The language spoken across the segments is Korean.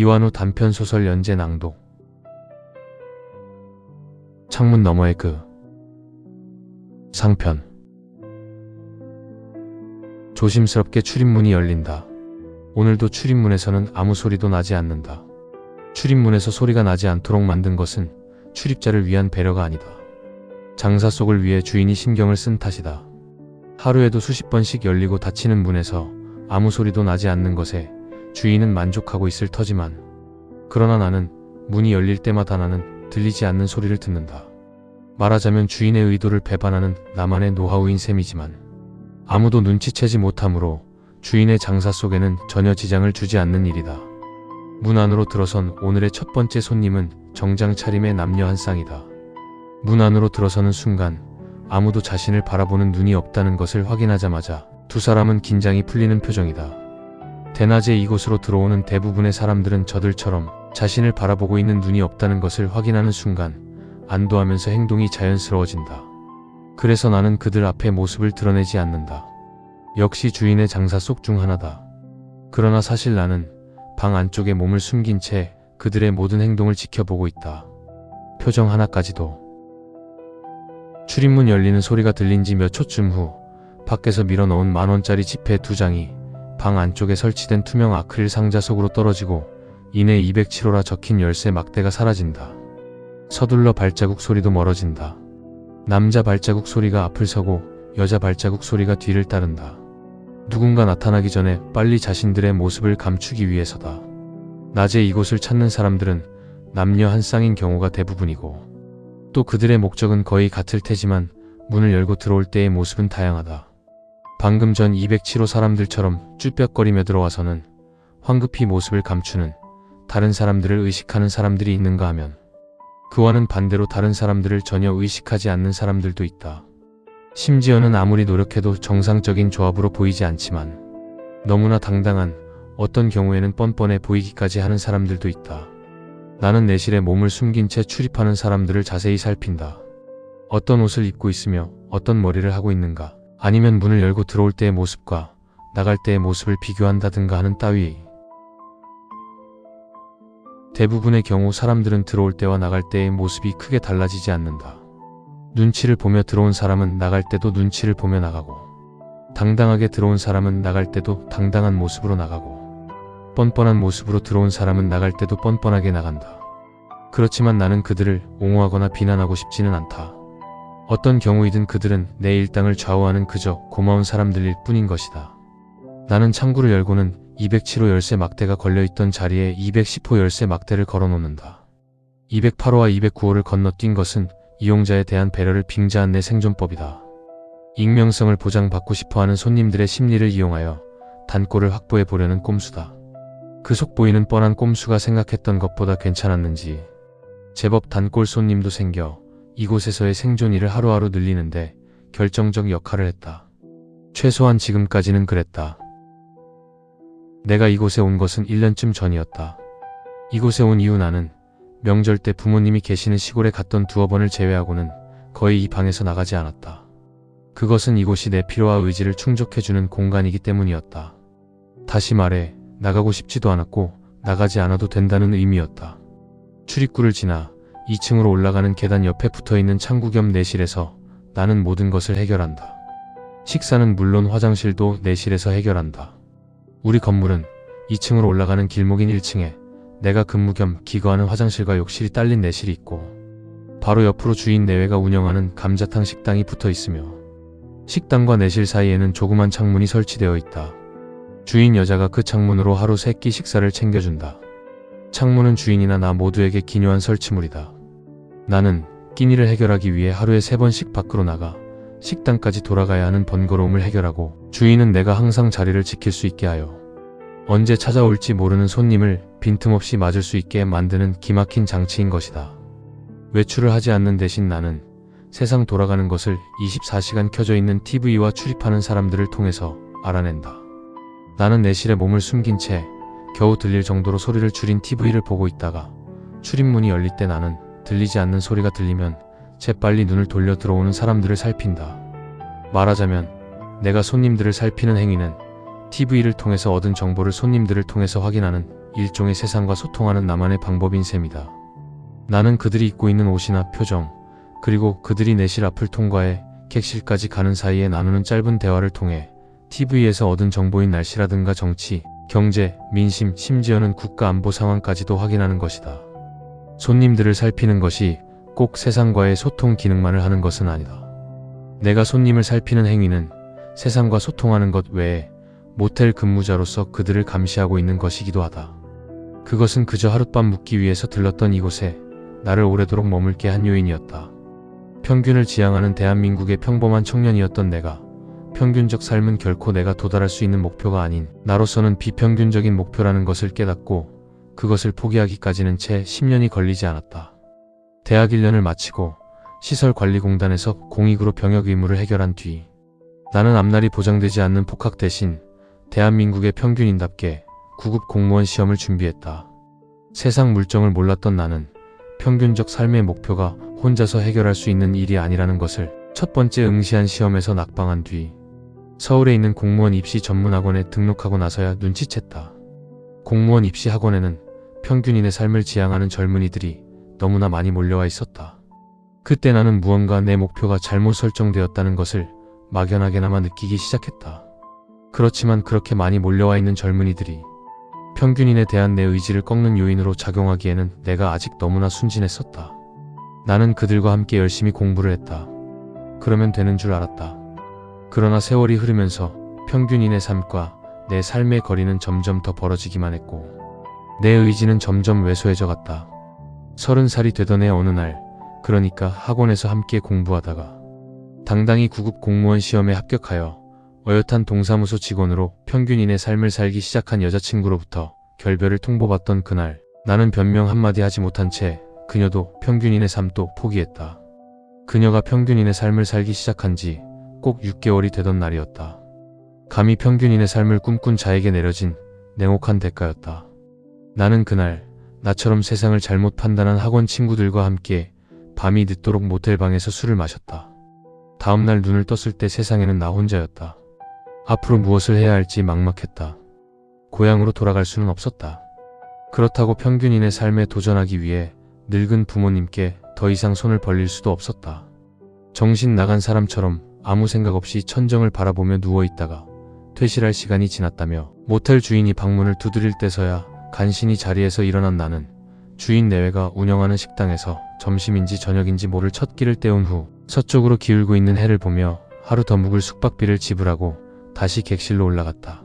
이완우 단편소설 연재 낭독. 창문 너머의 그 상편. 조심스럽게 출입문이 열린다. 오늘도 출입문에서는 아무 소리도 나지 않는다. 출입문에서 소리가 나지 않도록 만든 것은 출입자를 위한 배려가 아니다. 장사 속을 위해 주인이 신경을 쓴 탓이다. 하루에도 수십 번씩 열리고 닫히는 문에서 아무 소리도 나지 않는 것에 주인은 만족하고 있을 터지만, 그러나 나는 문이 열릴 때마다 나는 들리지 않는 소리를 듣는다. 말하자면 주인의 의도를 배반하는 나만의 노하우인 셈이지만, 아무도 눈치채지 못하므로 주인의 장사 속에는 전혀 지장을 주지 않는 일이다. 문 안으로 들어선 오늘의 첫 번째 손님은 정장 차림의 남녀 한 쌍이다. 문 안으로 들어서는 순간 아무도 자신을 바라보는 눈이 없다는 것을 확인하자마자 두 사람은 긴장이 풀리는 표정이다. 대낮에 이곳으로 들어오는 대부분의 사람들은 저들처럼 자신을 바라보고 있는 눈이 없다는 것을 확인하는 순간 안도하면서 행동이 자연스러워진다. 그래서 나는 그들 앞에 모습을 드러내지 않는다. 역시 주인의 장사 속 중 하나다. 그러나 사실 나는 방 안쪽에 몸을 숨긴 채 그들의 모든 행동을 지켜보고 있다. 표정 하나까지도. 출입문 열리는 소리가 들린 지 몇 초쯤 후 밖에서 밀어넣은 10,000원짜리 지폐 2장이 방 안쪽에 설치된 투명 아크릴 상자 속으로 떨어지고 이내 207호라 적힌 열쇠 막대가 사라진다. 서둘러 발자국 소리도 멀어진다. 남자 발자국 소리가 앞을 서고 여자 발자국 소리가 뒤를 따른다. 누군가 나타나기 전에 빨리 자신들의 모습을 감추기 위해서다. 낮에 이곳을 찾는 사람들은 남녀 한 쌍인 경우가 대부분이고, 또 그들의 목적은 거의 같을 테지만 문을 열고 들어올 때의 모습은 다양하다. 방금 전 207호 사람들처럼 쭈뼛거리며 들어와서는 황급히 모습을 감추는, 다른 사람들을 의식하는 사람들이 있는가 하면, 그와는 반대로 다른 사람들을 전혀 의식하지 않는 사람들도 있다. 심지어는 아무리 노력해도 정상적인 조합으로 보이지 않지만 너무나 당당한, 어떤 경우에는 뻔뻔해 보이기까지 하는 사람들도 있다. 나는 내실에 몸을 숨긴 채 출입하는 사람들을 자세히 살핀다. 어떤 옷을 입고 있으며 어떤 머리를 하고 있는가, 아니면 문을 열고 들어올 때의 모습과 나갈 때의 모습을 비교한다든가 하는 따위. 대부분의 경우 사람들은 들어올 때와 나갈 때의 모습이 크게 달라지지 않는다. 눈치를 보며 들어온 사람은 나갈 때도 눈치를 보며 나가고, 당당하게 들어온 사람은 나갈 때도 당당한 모습으로 나가고, 뻔뻔한 모습으로 들어온 사람은 나갈 때도 뻔뻔하게 나간다. 그렇지만 나는 그들을 옹호하거나 비난하고 싶지는 않다. 어떤 경우이든 그들은 내 일당을 좌우하는 그저 고마운 사람들일 뿐인 것이다. 나는 창구를 열고는 207호 열쇠 막대가 걸려있던 자리에 210호 열쇠 막대를 걸어놓는다. 208호와 209호를 건너뛴 것은 이용자에 대한 배려를 빙자한 내 생존법이다. 익명성을 보장받고 싶어하는 손님들의 심리를 이용하여 단골을 확보해 보려는 꼼수다. 그 속 보이는 뻔한 꼼수가 생각했던 것보다 괜찮았는지 제법 단골 손님도 생겨 이곳에서의 생존일을 하루하루 늘리는데 결정적 역할을 했다. 최소한 지금까지는 그랬다. 내가 이곳에 온 것은 1년쯤 전이었다. 이곳에 온 이후 나는 명절 때 부모님이 계시는 시골에 갔던 2번을 제외하고는 거의 이 방에서 나가지 않았다. 그것은 이곳이 내 필요와 의지를 충족해주는 공간이기 때문이었다. 다시 말해 나가고 싶지도 않았고 나가지 않아도 된다는 의미였다. 출입구를 지나 2층으로 올라가는 계단 옆에 붙어있는 창구 겸 내실에서 나는 모든 것을 해결한다. 식사는 물론 화장실도 내실에서 해결한다. 우리 건물은 2층으로 올라가는 길목인 1층에 내가 근무 겸 기거하는 화장실과 욕실이 딸린 내실이 있고, 바로 옆으로 주인 내외가 운영하는 감자탕 식당이 붙어 있으며, 식당과 내실 사이에는 조그만 창문이 설치되어 있다. 주인 여자가 그 창문으로 하루 3끼 식사를 챙겨준다. 창문은 주인이나 나 모두에게 기묘한 설치물이다. 나는 끼니를 해결하기 위해 하루에 3번씩 밖으로 나가 식당까지 돌아가야 하는 번거로움을 해결하고, 주인은 내가 항상 자리를 지킬 수 있게 하여 언제 찾아올지 모르는 손님을 빈틈없이 맞을 수 있게 만드는 기막힌 장치인 것이다. 외출을 하지 않는 대신 나는 세상 돌아가는 것을 24시간 켜져 있는 TV와 출입하는 사람들을 통해서 알아낸다. 나는 내실에 몸을 숨긴 채 겨우 들릴 정도로 소리를 줄인 TV를 보고 있다가 출입문이 열릴 때 나는 들리지 않는 소리가 들리면 재빨리 눈을 돌려 들어오는 사람들을 살핀다. 말하자면 내가 손님들을 살피는 행위는 TV를 통해서 얻은 정보를 손님들을 통해서 확인하는 일종의 세상과 소통하는 나만의 방법인 셈이다. 나는 그들이 입고 있는 옷이나 표정, 그리고 그들이 내실 앞을 통과해 객실까지 가는 사이에 나누는 짧은 대화를 통해 TV에서 얻은 정보인 날씨라든가 정치, 경제, 민심, 심지어는 국가 안보 상황까지도 확인하는 것이다. 손님들을 살피는 것이 꼭 세상과의 소통 기능만을 하는 것은 아니다. 내가 손님을 살피는 행위는 세상과 소통하는 것 외에 모텔 근무자로서 그들을 감시하고 있는 것이기도 하다. 그것은 그저 하룻밤 묵기 위해서 들렀던 이곳에 나를 오래도록 머물게 한 요인이었다. 평균을 지향하는 대한민국의 평범한 청년이었던 내가 평균적 삶은 결코 내가 도달할 수 있는 목표가 아닌 나로서는 비평균적인 목표라는 것을 깨닫고 그것을 포기하기까지는 채 10년이 걸리지 않았다. 대학 1년을 마치고 시설관리공단에서 공익으로 병역 의무를 해결한 뒤 나는 앞날이 보장되지 않는 복학 대신 대한민국의 평균인답게 구급 공무원 시험을 준비했다. 세상 물정을 몰랐던 나는 평균적 삶의 목표가 혼자서 해결할 수 있는 일이 아니라는 것을 첫 번째 응시한 시험에서 낙방한 뒤 서울에 있는 공무원 입시 전문학원에 등록하고 나서야 눈치챘다. 공무원 입시 학원에는 평균인의 삶을 지향하는 젊은이들이 너무나 많이 몰려와 있었다. 그때 나는 무언가 내 목표가 잘못 설정되었다는 것을 막연하게나마 느끼기 시작했다. 그렇지만 그렇게 많이 몰려와 있는 젊은이들이 평균인에 대한 내 의지를 꺾는 요인으로 작용하기에는 내가 아직 너무나 순진했었다. 나는 그들과 함께 열심히 공부를 했다. 그러면 되는 줄 알았다. 그러나 세월이 흐르면서 평균인의 삶과 내 삶의 거리는 점점 더 벌어지기만 했고 내 의지는 점점 왜소해져 갔다. 30살이 되던 해 어느 날, 그러니까 학원에서 함께 공부하다가 당당히 구급 공무원 시험에 합격하여 어엿한 동사무소 직원으로 평균인의 삶을 살기 시작한 여자친구로부터 결별을 통보받던 그날, 나는 변명 한마디 하지 못한 채 그녀도 평균인의 삶도 포기했다. 그녀가 평균인의 삶을 살기 시작한 지 꼭 6개월이 되던 날이었다. 감히 평균인의 삶을 꿈꾼 자에게 내려진 냉혹한 대가였다. 나는 그날 나처럼 세상을 잘못 판단한 학원 친구들과 함께 밤이 늦도록 모텔방에서 술을 마셨다. 다음날 눈을 떴을 때 세상에는 나 혼자였다. 앞으로 무엇을 해야 할지 막막했다. 고향으로 돌아갈 수는 없었다. 그렇다고 평균인의 삶에 도전하기 위해 늙은 부모님께 더 이상 손을 벌릴 수도 없었다. 정신 나간 사람처럼 아무 생각 없이 천정을 바라보며 누워있다가 퇴실할 시간이 지났다며 모텔 주인이 방문을 두드릴 때서야 간신히 자리에서 일어난 나는 주인 내외가 운영하는 식당에서 점심인지 저녁인지 모를 첫 끼를 때운 후 서쪽으로 기울고 있는 해를 보며 하루 더 묵을 숙박비를 지불하고 다시 객실로 올라갔다.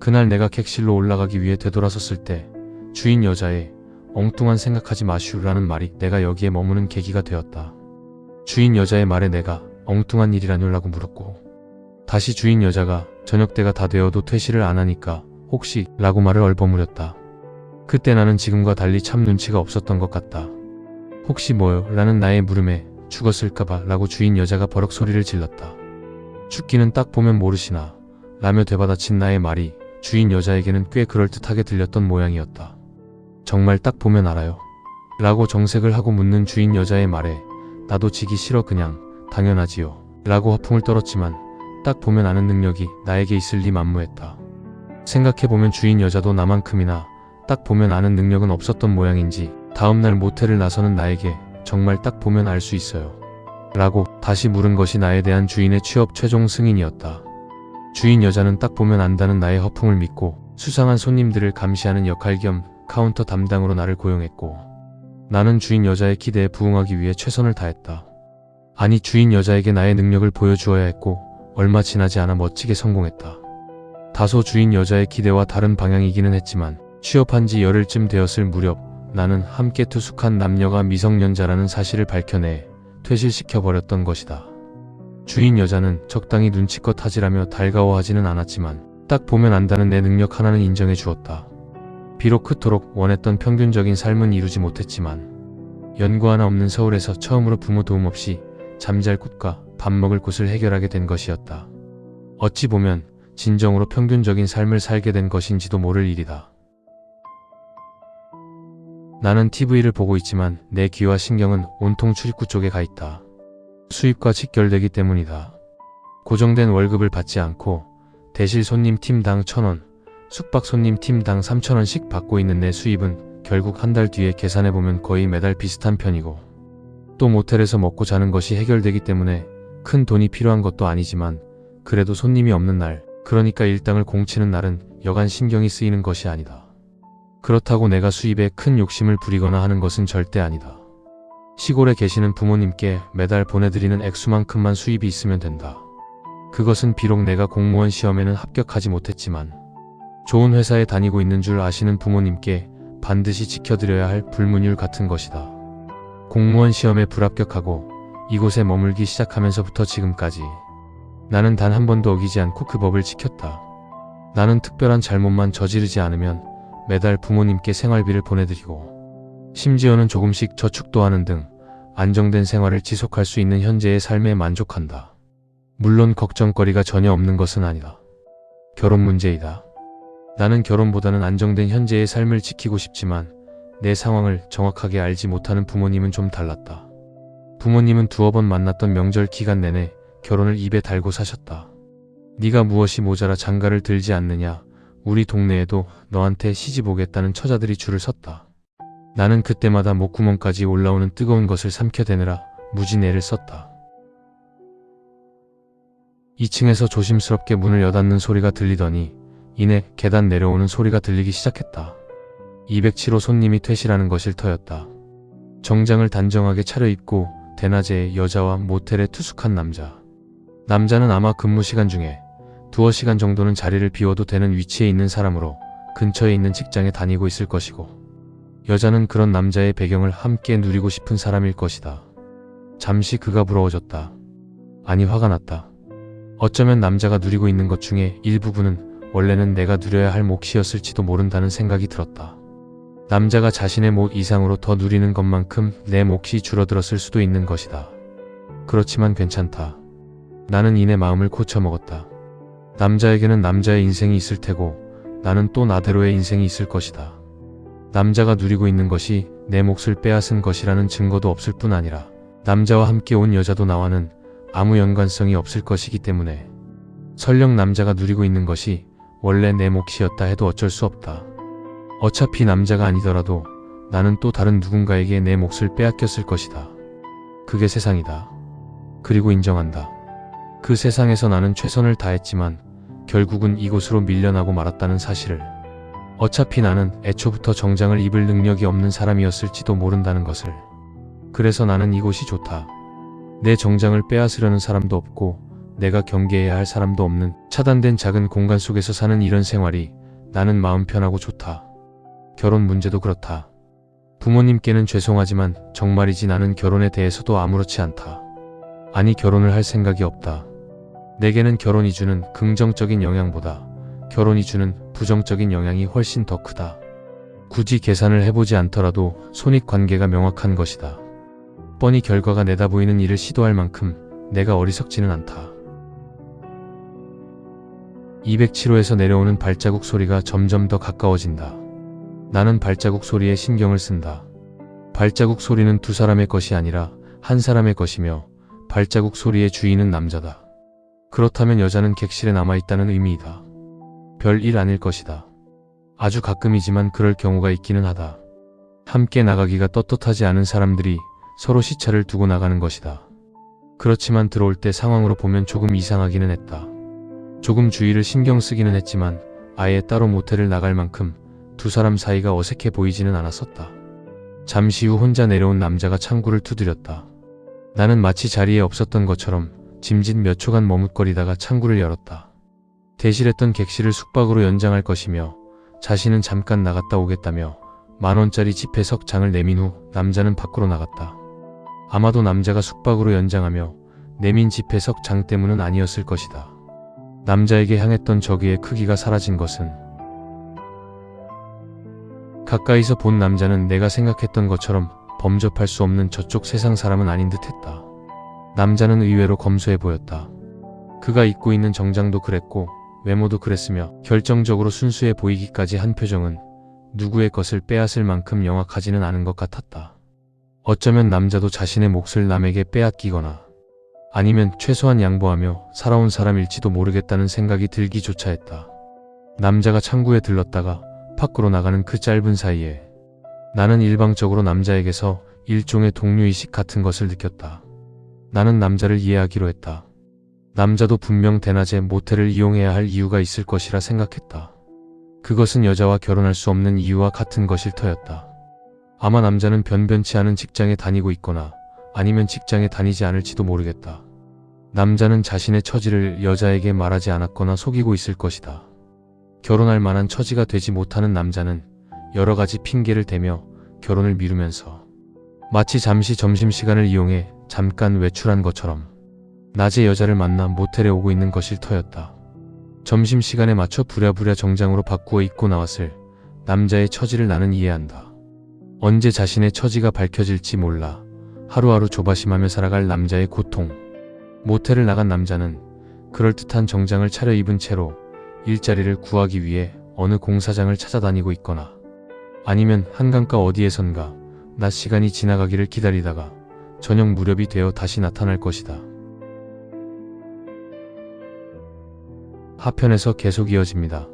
그날 내가 객실로 올라가기 위해 되돌아섰을 때 주인 여자의 엉뚱한 생각하지 마시오라는 말이 내가 여기에 머무는 계기가 되었다. 주인 여자의 말에 내가 엉뚱한 일이라뇨라고 물었고 다시 주인 여자가 저녁 때가 다 되어도 퇴실을 안 하니까 혹시 라고 말을 얼버무렸다. 그때 나는 지금과 달리 참 눈치가 없었던 것 같다. 혹시 뭐요? 라는 나의 물음에 죽었을까봐 라고 주인 여자가 버럭 소리를 질렀다. 죽기는 딱 보면 모르시나 라며 되받아친 나의 말이 주인 여자에게는 꽤 그럴듯하게 들렸던 모양이었다. 정말 딱 보면 알아요? 라고 정색을 하고 묻는 주인 여자의 말에 나도 지기 싫어 그냥 당연하지요 라고 허풍을 떨었지만 딱 보면 아는 능력이 나에게 있을 리 만무했다. 생각해보면 주인 여자도 나만큼이나 딱 보면 아는 능력은 없었던 모양인지 다음날 모텔을 나서는 나에게 정말 딱 보면 알 수 있어요 라고 다시 물은 것이 나에 대한 주인의 취업 최종 승인이었다. 주인 여자는 딱 보면 안다는 나의 허풍을 믿고 수상한 손님들을 감시하는 역할 겸 카운터 담당으로 나를 고용했고 나는 주인 여자의 기대에 부응하기 위해 최선을 다했다. 아니 주인 여자에게 나의 능력을 보여주어야 했고 얼마 지나지 않아 멋지게 성공했다. 다소 주인 여자의 기대와 다른 방향이기는 했지만 취업한 지 열흘쯤 되었을 무렵 나는 함께 투숙한 남녀가 미성년자라는 사실을 밝혀내 퇴실시켜버렸던 것이다. 주인 여자는 적당히 눈치껏 하지라며 달가워하지는 않았지만 딱 보면 안다는 내 능력 하나는 인정해 주었다. 비록 그토록 원했던 평균적인 삶은 이루지 못했지만 연고 하나 없는 서울에서 처음으로 부모 도움 없이 잠잘 곳과 밥 먹을 곳을 해결하게 된 것이었다. 어찌 보면 진정으로 평균적인 삶을 살게 된 것인지도 모를 일이다. 나는 TV를 보고 있지만 내 귀와 신경은 온통 출입구 쪽에 가 있다. 수입과 직결되기 때문이다. 고정된 월급을 받지 않고 대실 손님 팀당 1,000원, 숙박 손님 팀당 3,000원씩 받고 있는 내 수입은 결국 한 달 뒤에 계산해보면 거의 매달 비슷한 편이고, 또 모텔에서 먹고 자는 것이 해결되기 때문에 큰 돈이 필요한 것도 아니지만, 그래도 손님이 없는 날, 그러니까 일당을 공치는 날은 여간 신경이 쓰이는 것이 아니다. 그렇다고 내가 수입에 큰 욕심을 부리거나 하는 것은 절대 아니다. 시골에 계시는 부모님께 매달 보내드리는 액수만큼만 수입이 있으면 된다. 그것은 비록 내가 공무원 시험에는 합격하지 못했지만 좋은 회사에 다니고 있는 줄 아시는 부모님께 반드시 지켜드려야 할 불문율 같은 것이다. 공무원 시험에 불합격하고 이곳에 머물기 시작하면서부터 지금까지 나는 단 한 번도 어기지 않고 그 법을 지켰다. 나는 특별한 잘못만 저지르지 않으면 매달 부모님께 생활비를 보내드리고, 심지어는 조금씩 저축도 하는 등 안정된 생활을 지속할 수 있는 현재의 삶에 만족한다. 물론 걱정거리가 전혀 없는 것은 아니다. 결혼 문제이다. 나는 결혼보다는 안정된 현재의 삶을 지키고 싶지만 내 상황을 정확하게 알지 못하는 부모님은 좀 달랐다. 부모님은 두어 번 만났던 명절 기간 내내 결혼을 입에 달고 사셨다. 네가 무엇이 모자라 장가를 들지 않느냐, 우리 동네에도 너한테 시집 오겠다는 처자들이 줄을 섰다. 나는 그때마다 목구멍까지 올라오는 뜨거운 것을 삼켜대느라 무지 애를 썼다. 2층에서 조심스럽게 문을 여닫는 소리가 들리더니 이내 계단 내려오는 소리가 들리기 시작했다. 207호 손님이 퇴실하는 것일 터였다. 정장을 단정하게 차려입고 대낮에 여자와 모텔에 투숙한 남자. 남자는 아마 근무 시간 중에 두어 시간 정도는 자리를 비워도 되는 위치에 있는 사람으로 근처에 있는 직장에 다니고 있을 것이고, 여자는 그런 남자의 배경을 함께 누리고 싶은 사람일 것이다. 잠시 그가 부러워졌다. 아니, 화가 났다. 어쩌면 남자가 누리고 있는 것 중에 일부분은 원래는 내가 누려야 할 몫이었을지도 모른다는 생각이 들었다. 남자가 자신의 몫 이상으로 더 누리는 것만큼 내 몫이 줄어들었을 수도 있는 것이다. 그렇지만 괜찮다. 나는 이내 마음을 고쳐먹었다. 남자에게는 남자의 인생이 있을 테고 나는 또 나대로의 인생이 있을 것이다. 남자가 누리고 있는 것이 내 몫을 빼앗은 것이라는 증거도 없을 뿐 아니라 남자와 함께 온 여자도 나와는 아무 연관성이 없을 것이기 때문에, 설령 남자가 누리고 있는 것이 원래 내 몫이었다 해도 어쩔 수 없다. 어차피 남자가 아니더라도 나는 또 다른 누군가에게 내 몫을 빼앗겼을 것이다. 그게 세상이다. 그리고 인정한다. 그 세상에서 나는 최선을 다했지만 결국은 이곳으로 밀려나고 말았다는 사실을. 어차피 나는 애초부터 정장을 입을 능력이 없는 사람이었을지도 모른다는 것을. 그래서 나는 이곳이 좋다. 내 정장을 빼앗으려는 사람도 없고 내가 경계해야 할 사람도 없는 차단된 작은 공간 속에서 사는 이런 생활이 나는 마음 편하고 좋다. 결혼 문제도 그렇다. 부모님께는 죄송하지만 정말이지 나는 결혼에 대해서도 아무렇지 않다. 아니, 결혼을 할 생각이 없다. 내게는 결혼이 주는 긍정적인 영향보다 결혼이 주는 부정적인 영향이 훨씬 더 크다. 굳이 계산을 해보지 않더라도 손익관계가 명확한 것이다. 뻔히 결과가 내다보이는 일을 시도할 만큼 내가 어리석지는 않다. 207호에서 내려오는 발자국 소리가 점점 더 가까워진다. 나는 발자국 소리에 신경을 쓴다. 발자국 소리는 두 사람의 것이 아니라 한 사람의 것이며 발자국 소리의 주인은 남자다. 그렇다면 여자는 객실에 남아있다는 의미이다. 별일 아닐 것이다. 아주 가끔이지만 그럴 경우가 있기는 하다. 함께 나가기가 떳떳하지 않은 사람들이 서로 시차를 두고 나가는 것이다. 그렇지만 들어올 때 상황으로 보면 조금 이상하기는 했다. 조금 주의를 신경 쓰기는 했지만 아예 따로 모텔을 나갈 만큼 두 사람 사이가 어색해 보이지는 않았었다. 잠시 후 혼자 내려온 남자가 창구를 두드렸다. 나는 마치 자리에 없었던 것처럼 짐짓 몇 초간 머뭇거리다가 창구를 열었다. 대실했던 객실을 숙박으로 연장할 것이며 자신은 잠깐 나갔다 오겠다며 10,000원짜리 지폐 석 장을 내민 후 남자는 밖으로 나갔다. 아마도 남자가 숙박으로 연장하며 내민 지폐 석 장 때문은 아니었을 것이다. 남자에게 향했던 저기의 크기가 사라진 것은, 가까이서 본 남자는 내가 생각했던 것처럼 범접할 수 없는 저쪽 세상 사람은 아닌 듯 했다. 남자는 의외로 검소해 보였다. 그가 입고 있는 정장도 그랬고 외모도 그랬으며 결정적으로 순수해 보이기까지 한 표정은 누구의 것을 빼앗을 만큼 명확하지는 않은 것 같았다. 어쩌면 남자도 자신의 몫을 남에게 빼앗기거나 아니면 최소한 양보하며 살아온 사람일지도 모르겠다는 생각이 들기조차 했다. 남자가 창구에 들렀다가 밖으로 나가는 그 짧은 사이에 나는 일방적으로 남자에게서 일종의 동료의식 같은 것을 느꼈다. 나는 남자를 이해하기로 했다. 남자도 분명 대낮에 모텔을 이용해야 할 이유가 있을 것이라 생각했다. 그것은 여자와 결혼할 수 없는 이유와 같은 것일 터였다. 아마 남자는 변변치 않은 직장에 다니고 있거나 아니면 직장에 다니지 않을지도 모르겠다. 남자는 자신의 처지를 여자에게 말하지 않았거나 속이고 있을 것이다. 결혼할 만한 처지가 되지 못하는 남자는 여러 가지 핑계를 대며 결혼을 미루면서 마치 잠시 점심시간을 이용해 잠깐 외출한 것처럼 낮에 여자를 만나 모텔에 오고 있는 것일 터였다. 점심시간에 맞춰 부랴부랴 정장으로 바꾸어 입고 나왔을 남자의 처지를 나는 이해한다. 언제 자신의 처지가 밝혀질지 몰라 하루하루 조바심하며 살아갈 남자의 고통. 모텔을 나간 남자는 그럴듯한 정장을 차려입은 채로 일자리를 구하기 위해 어느 공사장을 찾아다니고 있거나 아니면 한강가 어디에선가 낮 시간이 지나가기를 기다리다가 저녁 무렵이 되어 다시 나타날 것이다. 하편에서 계속 이어집니다.